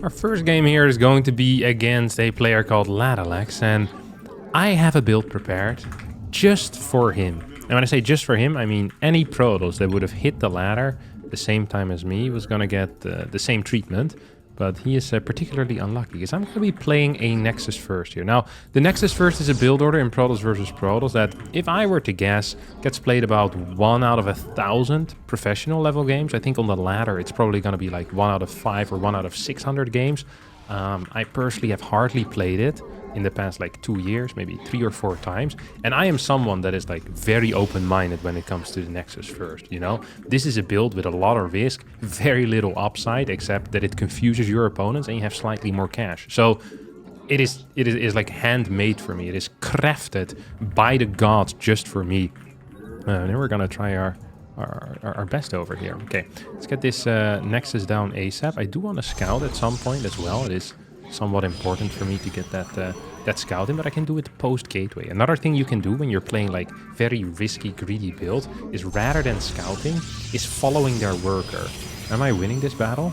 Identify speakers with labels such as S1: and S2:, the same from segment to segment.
S1: Our first game here is going to be against a player called Ladax, and I have a build prepared just for him. And when I say just for him, I mean any Protoss that would have hit the ladder the same time as me was going to get the same treatment. But he is particularly unlucky because I'm going to be playing a Nexus first here. Now, the Nexus first is a build order in Protoss versus Protoss that, if I were to guess, gets played about 1 out of 1,000 professional level games. I think on the ladder, it's probably going to be like 1 out of 5 or 1 out of 600 games. I personally have hardly played it in the past like 2 years, maybe 3 or 4 times. And I am someone that is like very open-minded when it comes to the Nexus first, you know? This is a build with a lot of risk, very little upside, except that it confuses your opponents and you have slightly more cash. So it is like handmade for me. It is crafted by the gods just for me. And then we're gonna try our best over here. Okay, let's get this Nexus down ASAP. I do want to scout at some point as well. It is somewhat important for me to get that scouting, but I can do it post gateway. Another thing you can do when you're playing like very risky, greedy build is rather than scouting, is following their worker. Am I winning this battle?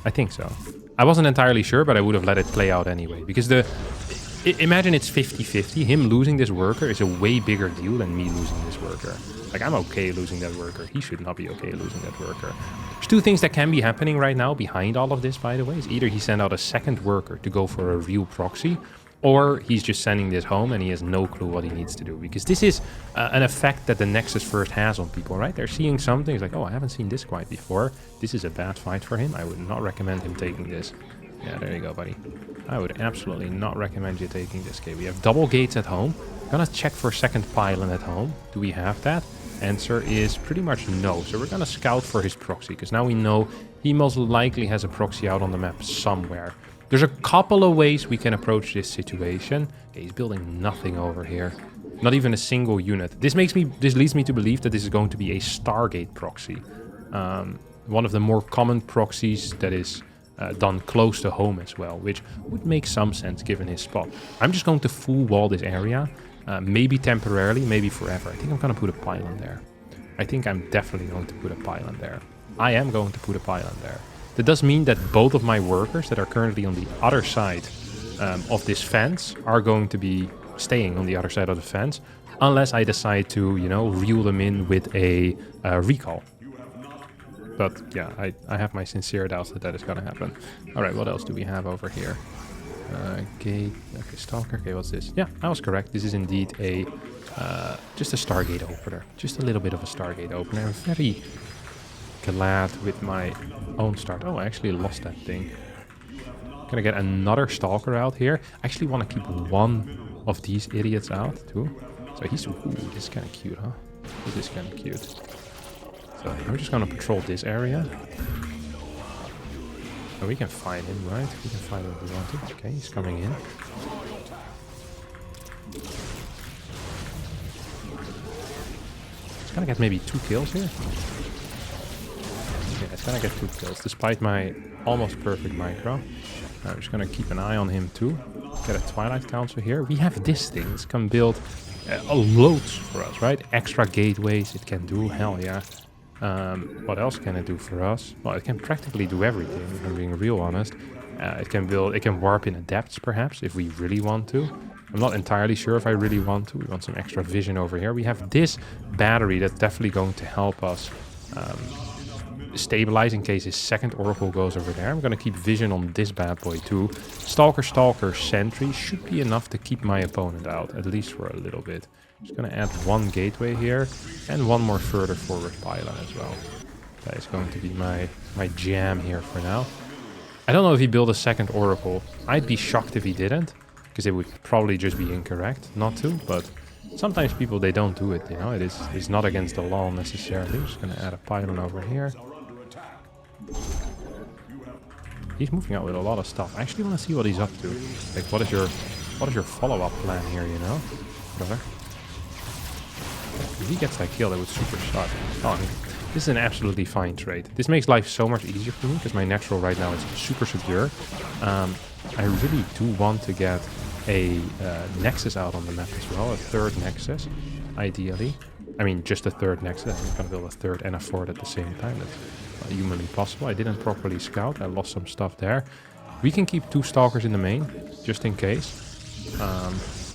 S1: I think so. I wasn't entirely sure, but I would have let it play out anyway, because imagine it's 50-50. Him losing this worker is a way bigger deal than me losing this worker. Like, I'm okay losing that worker. He should not be okay losing that worker. There's 2 things that can be happening right now behind all of this, by the way. Is either he sent out a second worker to go for a real proxy, or he's just sending this home and he has no clue what he needs to do. Because this is an effect that the Nexus first has on people, right? They're seeing something. It's like, oh, I haven't seen this quite before. This is a bad fight for him. I would not recommend him taking this. Yeah, there you go, buddy. I would absolutely not recommend you taking this. Okay, we have double gates at home. Gonna check for second pylon at home. Do we have that? Answer is pretty much no. So we're gonna scout for his proxy, because now we know he most likely has a proxy out on the map somewhere. There's a couple of ways we can approach this situation. Okay, he's building nothing over here. Not even a single unit. This leads me to believe that this is going to be a Stargate proxy. One of the more common proxies that is done close to home as well, which would make some sense given his spot. I'm just going to full wall this area, maybe temporarily, maybe forever. I think I'm going to put a pylon there. I think I'm definitely going to put a pylon there. I am going to put a pylon there. That does mean that both of my workers that are currently on the other side of this fence are going to be staying on the other side of the fence, unless I decide to, you know, reel them in with a recall. But yeah, I have my sincere doubts that that is going to happen. All right, what else do we have over here? Gate, okay, Stalker. Okay, what's this? Yeah, I was correct. This is indeed a just a Stargate opener. Just a little bit of a Stargate opener. I'm very glad with my own start. Oh, I actually lost that thing. Gonna get another Stalker out here. I actually want to keep one of these idiots out too. So he's... Ooh, this is kind of cute, huh? This is kind of cute. So I'm just gonna patrol this area. Oh, we can find him, right? We can find him if we want to. Okay, he's coming in. It's gonna get maybe 2 kills here. Yeah, it's gonna get 2 kills, despite my almost perfect micro. I'm just gonna keep an eye on him too. Get a Twilight Council here. We have this thing. This can build a loads for us, right? Extra gateways it can do. Hell yeah. What else can it do for us? Well, it can practically do everything, if I'm being real honest. It can warp in adepts, perhaps, if we really want to. I'm not entirely sure if I really want to. We want some extra vision over here. We have this battery that's definitely going to help us stabilize in case his second Oracle goes over there. I'm going to keep vision on this bad boy too. Stalker, Sentry should be enough to keep my opponent out, at least for a little bit. Just going to add 1 gateway here and 1 more further forward pylon as well. That is going to be my jam here for now. I don't know if he built a second Oracle. I'd be shocked if he didn't, because it would probably just be incorrect not to, but sometimes people, they don't do it, you know. It's not against the law necessarily. Just going to add a pylon over here. He's moving out with a lot of stuff. I actually want to see what he's up to. Like, what is your follow-up plan here, you know, brother? If he gets that kill, that would super shot. Oh, this is an absolutely fine trade. This makes life so much easier for me, because my natural right now is super secure. I really do want to get a Nexus out on the map as well, a 3rd Nexus, ideally. I mean, just a third Nexus. I'm gonna build a third and a fourth at the same time. That's not humanly possible. I didn't properly scout. I lost some stuff there. We can keep 2 Stalkers in the main, just in case.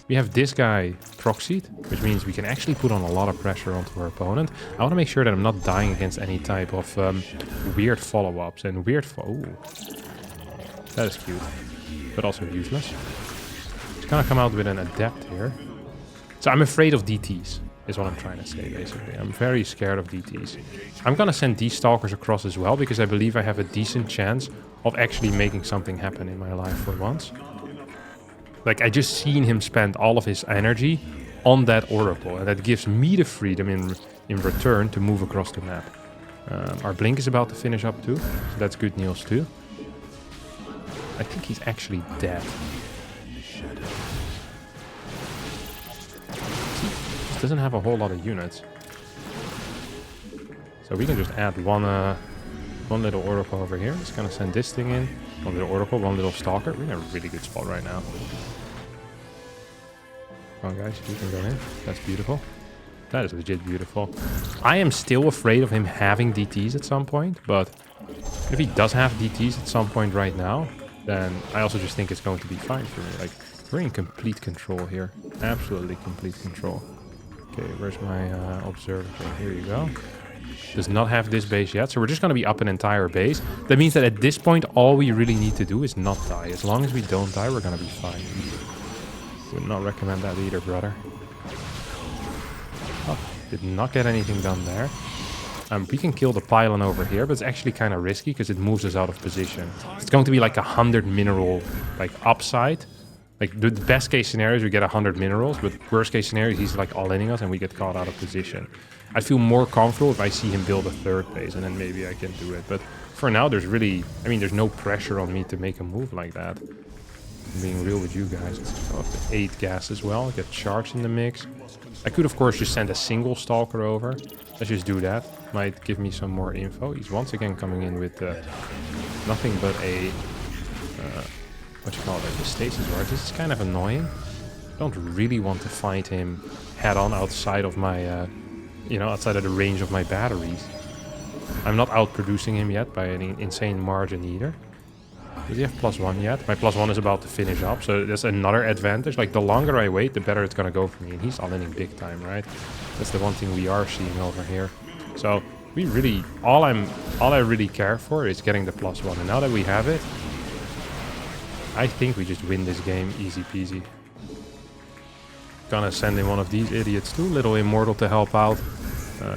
S1: We have this guy proxied, which means we can actually put on a lot of pressure onto our opponent. I want to make sure that I'm not dying against any type of weird follow-ups. And weird ooh. That is cute, but also useless. It's gonna come out with an Adept here. So I'm afraid of DTs, is what I'm trying to say, basically. I'm very scared of DTs. I'm gonna send these Stalkers across as well, because I believe I have a decent chance of actually making something happen in my life for once. Like, I just seen him spend all of his energy on that Oracle, and that gives me the freedom in return to move across the map. Our Blink is about to finish up too, so that's good news too. I think he's actually dead. He doesn't have a whole lot of units. So we can just add one little Oracle over here. It's gonna send this thing in. One little Oracle, one little Stalker. We're in a really good spot right now. Come on, guys, you can go in. That's beautiful. That is legit beautiful. I am still afraid of him having DTs at some point, but if he does have DTs at some point right now, then I also just think it's going to be fine for me. Like, we're in complete control here. Absolutely complete control. Okay, where's my observatory? Here you go. Does not have this base yet, so we're just going to be up an entire base. That means that at this point, all we really need to do is not die. As long as we don't die, we're going to be fine. Would not recommend that either, brother. Oh, did not get anything done there. We can kill the pylon over here, but it's actually kind of risky because it moves us out of position. It's going to be like 100 mineral like upside. Like the best case scenario is we get 100 minerals, but worst case scenario he's like all-inning us and we get caught out of position. I feel more comfortable if I see him build a third base, and then maybe I can do it. But for now, there's really, I mean, there's no pressure on me to make a move like that. I'm being real with you guys. Let's go up to 8 gas as well. Get charged in the mix. I could, of course, just send a single Stalker over. Let's just do that. Might give me some more info. He's once again coming in with nothing but a, what you call it, the stasis ward. This is kind of annoying. I don't really want to fight him head on outside of my, outside of the range of my batteries. I'm not outproducing him yet by any insane margin either. Does he have +1 yet? My +1 is about to finish up, so there's another advantage. Like, the longer I wait, the better it's gonna go for me. And he's all-inning big time, right? That's the one thing we are seeing over here. So we really, all I really care for is getting the +1. And now that we have it, I think we just win this game easy peasy. Gonna send in one of these idiots too, little Immortal to help out.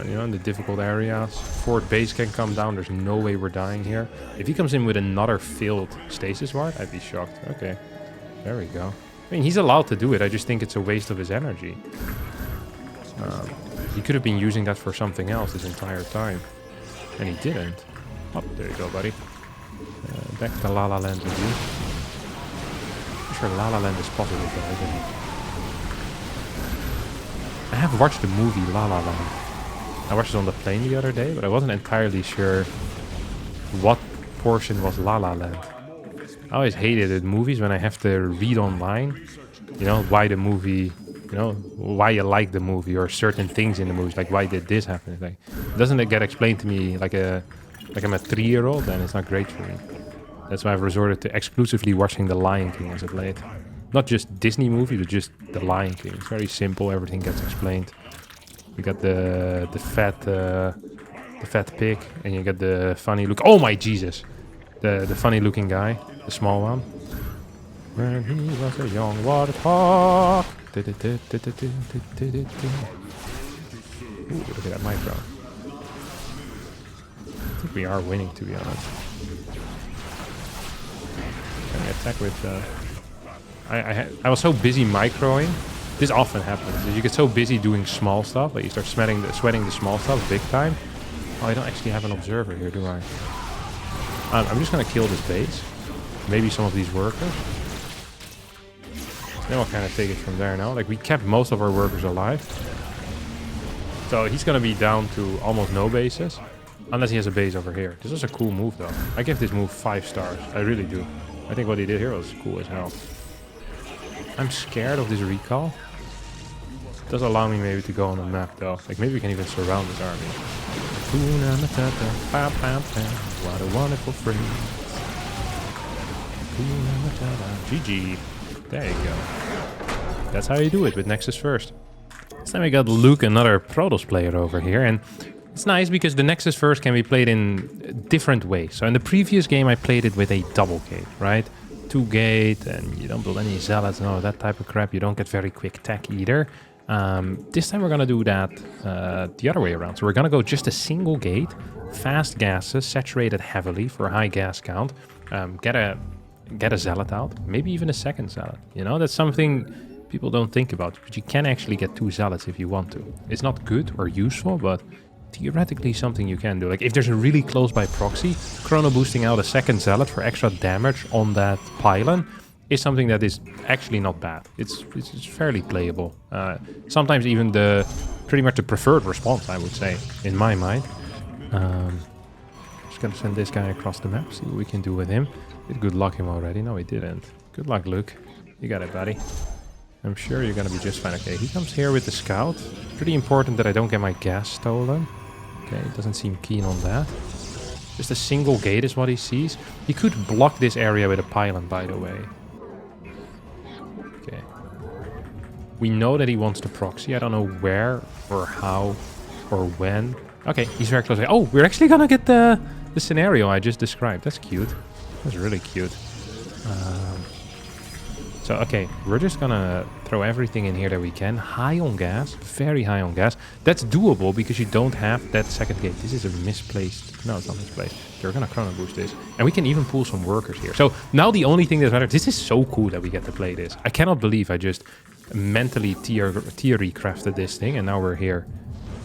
S1: In the difficult areas. Forward base can come down. There's no way we're dying here. If he comes in with another failed stasis ward, I'd be shocked. Okay, there we go. I mean, he's allowed to do it. I just think it's a waste of his energy. He could have been using that for something else this entire time. And he didn't. Oh, there you go, buddy. Back to La La Land with you. I'm sure La La Land is positive though, isn't it? I have watched the movie La La Land. I watched it on the plane the other day, but I wasn't entirely sure what portion was La La Land. I always hated it movies when I have to read online, why the movie, why you like the movie or certain things in the movie, like why did this happen? Like, doesn't it get explained to me like I'm a 3-year-old? Then it's not great for me. That's why I've resorted to exclusively watching The Lion King as of late. Not just Disney movies, but just The Lion King. It's very simple. Everything gets explained. You got the fat pig, and you got the funny look. Oh my Jesus! The funny looking guy, the small one. When he was a young warthog. Ooh, look at that micro. I think we are winning, to be honest. Can I attack with? I was so busy microing. This often happens. You get so busy doing small stuff, like you start sweating the small stuff big time. Oh, I don't actually have an observer here, do I? I'm just gonna kill this base. Maybe some of these workers. Then I'll kind of take it from there now. Like, we kept most of our workers alive. So he's gonna be down to almost no bases. Unless he has a base over here. This is a cool move though. I give this move 5 stars. I really do. I think what he did here was cool as hell. I'm scared of this recall. does allow me maybe to go on the map though. Like maybe we can even surround this army. Hakuna Matata, pam pam pam. What a wonderful phrase. Hakuna Matata. GG. There you go. That's how you do it with Nexus first. This time we got Luke, another Protoss player over here, and it's nice because the Nexus first can be played in different ways. So in the previous game I played it with a double gate, right? 2 gate, and you don't build any zealots, no, that type of crap. You don't get very quick tech either. This time we're gonna do that the other way around. So we're gonna go just a single gate, fast gases, saturated heavily for a high gas count. Get a zealot out, maybe even a second zealot. You know, that's something people don't think about, but you can actually get 2 zealots if you want to. It's not good or useful, but theoretically something you can do. Like if there's a really close by proxy, chrono boosting out a second zealot for extra damage on that pylon is something that is actually not bad. It's fairly playable. Sometimes even pretty much the preferred response, I would say, in my mind. Just gonna send this guy across the map, see what we can do with him. Did good luck him already. No, he didn't. Good luck, Luke. You got it, buddy. I'm sure you're gonna be just fine. Okay, he comes here with the scout. Pretty important that I don't get my gas stolen. Okay, doesn't seem keen on that. Just a single gate is what he sees. He could block this area with a pylon, by the way. Okay. We know that he wants the proxy. I don't know where or how or when. Okay, he's very close. Oh, we're actually gonna get the scenario I just described. That's cute. That's really cute. So, okay, we're just gonna throw everything in here that we can. High on gas, very high on gas. That's doable because you don't have that second gate. This is a misplaced... No, it's not misplaced. We're gonna chrono boost this. And we can even pull some workers here. So, now the only thing that matters... This is so cool that we get to play this. I cannot believe I just mentally theory crafted this thing, and now we're here.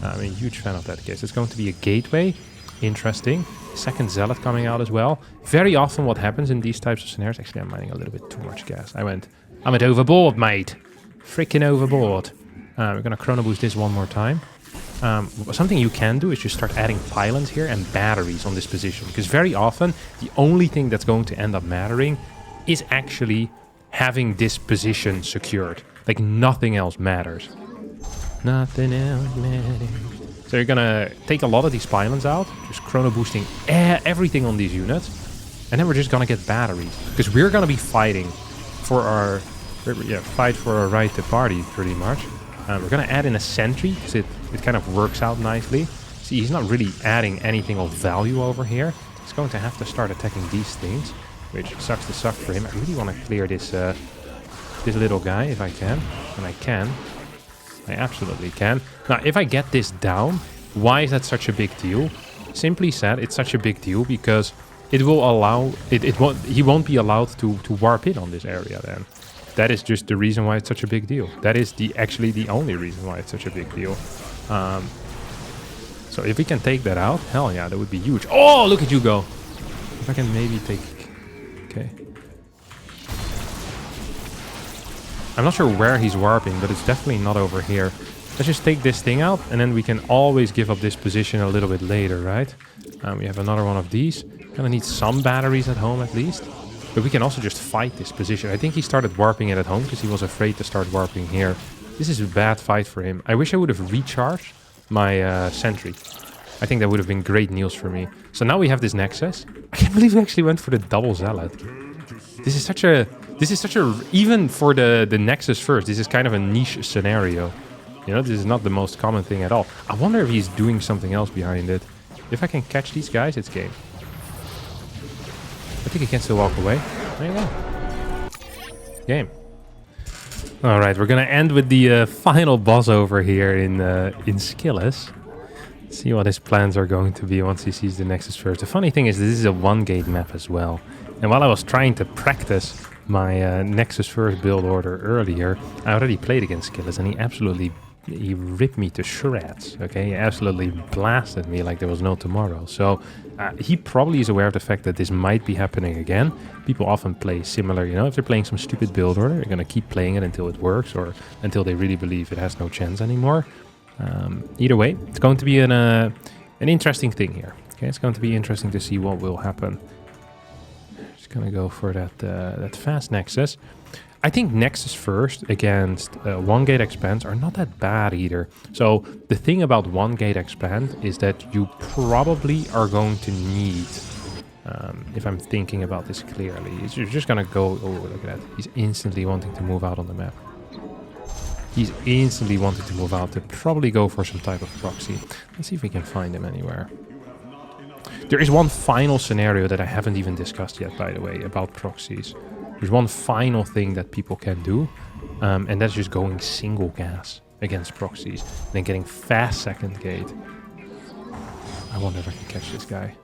S1: I'm a huge fan of that case. It's going to be a gateway. Interesting. Second zealot coming out as well. Very often what happens in these types of scenarios... Actually, I'm mining a little bit too much gas. I went overboard, mate. Freaking overboard. We're going to chrono boost this one more time. Something you can do is just start adding pylons here and batteries on this position. Because very often, the only thing that's going to end up mattering is actually having this position secured. Like, nothing else matters. Nothing else matters. So you're gonna take a lot of these pylons out, just chrono boosting everything on these units, and then we're just gonna get batteries because we're gonna be fighting for our fight for our right to party pretty much. We're gonna add in a sentry because it kind of works out nicely. See, he's not really adding anything of value over here. He's going to have to start attacking these things, which sucks to suck for him. I really want to clear this this little guy if I can, and I can. I absolutely can. Now, if I get this down, why is that such a big deal? Simply said, it's such a big deal because it will allow... he won't be allowed to warp in on this area then. That is just the reason why it's such a big deal. That is actually the only reason why it's such a big deal. So if we can take that out, hell yeah, that would be huge. Oh, look at you go. If I can maybe take... Okay. I'm not sure where he's warping, but it's definitely not over here. Let's just take this thing out, and then we can always give up this position a little bit later, right? We have another one of these. Gonna need some batteries at home at least. But we can also just fight this position. I think he started warping it at home because he was afraid to start warping here. This is a bad fight for him. I wish I would have recharged my sentry. I think that would have been great news for me. So now we have this Nexus. I can't believe we actually went for the double Zealot. This is such a... even for the Nexus first, this is kind of a niche scenario. You know, this is not the most common thing at all. I wonder if he's doing something else behind it. If I can catch these guys, it's game. I think he can still walk away. There you go. Game. Alright, we're gonna end with the final boss over here in Skillus. See what his plans are going to be once he sees the Nexus first. The funny thing is, this is a one-gate map as well. And while I was trying to practice my Nexus first build order earlier, I already played against Skillus, and he ripped me to shreds, okay? He absolutely blasted me like there was no tomorrow. So he probably is aware of the fact that this might be happening again. People often play similar, you know, if they're playing some stupid build order, they're going to keep playing it until it works or until they really believe it has no chance anymore. Either way, it's going to be an interesting thing here. Okay, it's going to be interesting to see what will happen. Just gonna go for that fast Nexus. I think Nexus first against 1 gate expand are not that bad either. So the thing about 1 gate expand is that you probably are going to need, if I'm thinking about this clearly, is you're just gonna go, oh look at that, he's instantly wanting to move out on the map. He's instantly wanting to move out to probably go for some type of proxy. Let's see if we can find him anywhere. There is one final scenario that I haven't even discussed yet, by the way, about proxies. There's one final thing that people can do, and that's just going single gas against proxies, and then getting fast second gate. I wonder if I can catch this guy.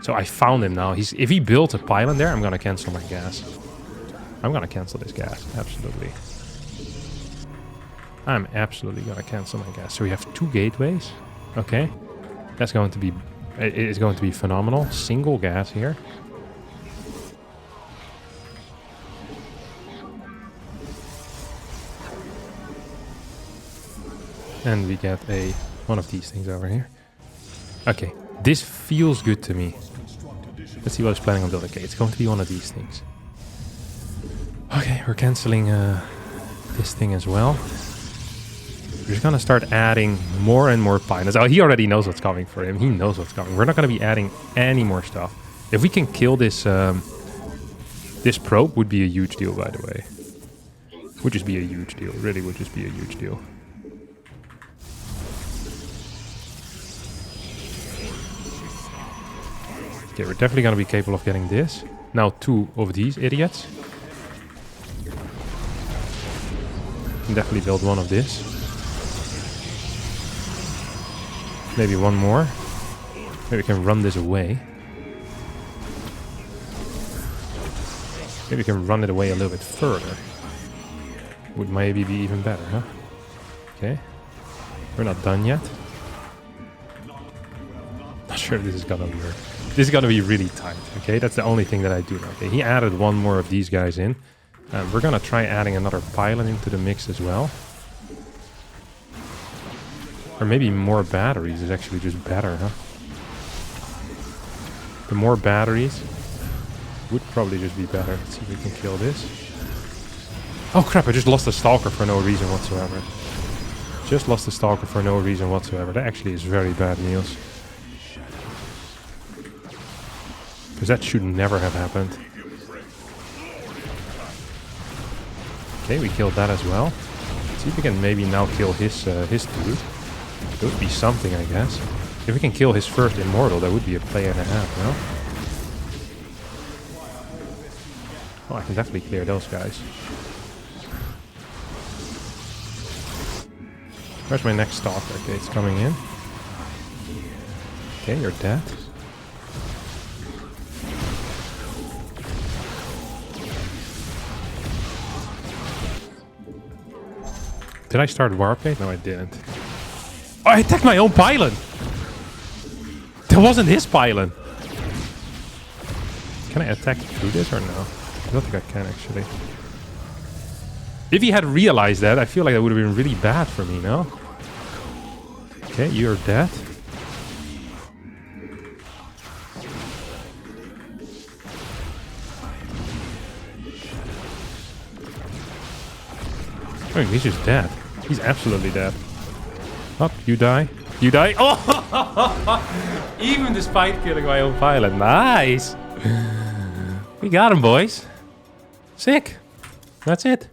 S1: So I found him now. If he built a pylon there, I'm gonna cancel my gas. I'm gonna cancel this gas, absolutely. I'm absolutely gonna cancel my gas. So we have 2 gateways. Okay, that's going to be. It is going to be phenomenal. Single gas here. And we get one of these things over here. Okay, this feels good to me. Let's see what I'm planning on building. Okay, it's going to be one of these things. Okay, we're canceling this thing as well. We're just gonna start adding more and more pylons. Oh, he already knows what's coming for him. He knows what's coming. We're not gonna be adding any more stuff. If we can kill this, this probe would be a huge deal, by the way. Would just be a huge deal. Really would just be a huge deal. Okay, we're definitely gonna be capable of getting this. Now 2 of these idiots. Can definitely build 1 of this. Maybe 1 more. Maybe we can run this away. Maybe we can run it away a little bit further. Would maybe be even better, huh? Okay. We're not done yet. Not sure if this is gonna work. This is gonna be really tight, okay? That's the only thing that I do know. Okay, he added 1 more of these guys in. We're gonna try adding another pylon into the mix as well. Or maybe more batteries is actually just better, huh? The more batteries would probably just be better. Let's see if we can kill this. Oh crap, I just lost a stalker for no reason whatsoever. Just lost a stalker for no reason whatsoever. That actually is very bad news. Because that should never have happened. Okay, we killed that as well. Let's see if we can maybe now kill his dude. That would be something, I guess. If we can kill his first immortal, that would be a play and a half, no? Oh, I can definitely clear those guys. Where's my next stalker? Okay, it's coming in. Okay, you're dead. Did I start warp gate? No, I didn't. Oh, I attacked my own pylon! That wasn't his pylon! Can I attack through this or no? I don't think I can, actually. If he had realized that, I feel like that would have been really bad for me, no? Okay, you're dead. I mean, he's just dead. He's absolutely dead. Oh, you die. You die. Oh! Even despite killing my own pilot. Nice. We got him, boys. Sick. That's it.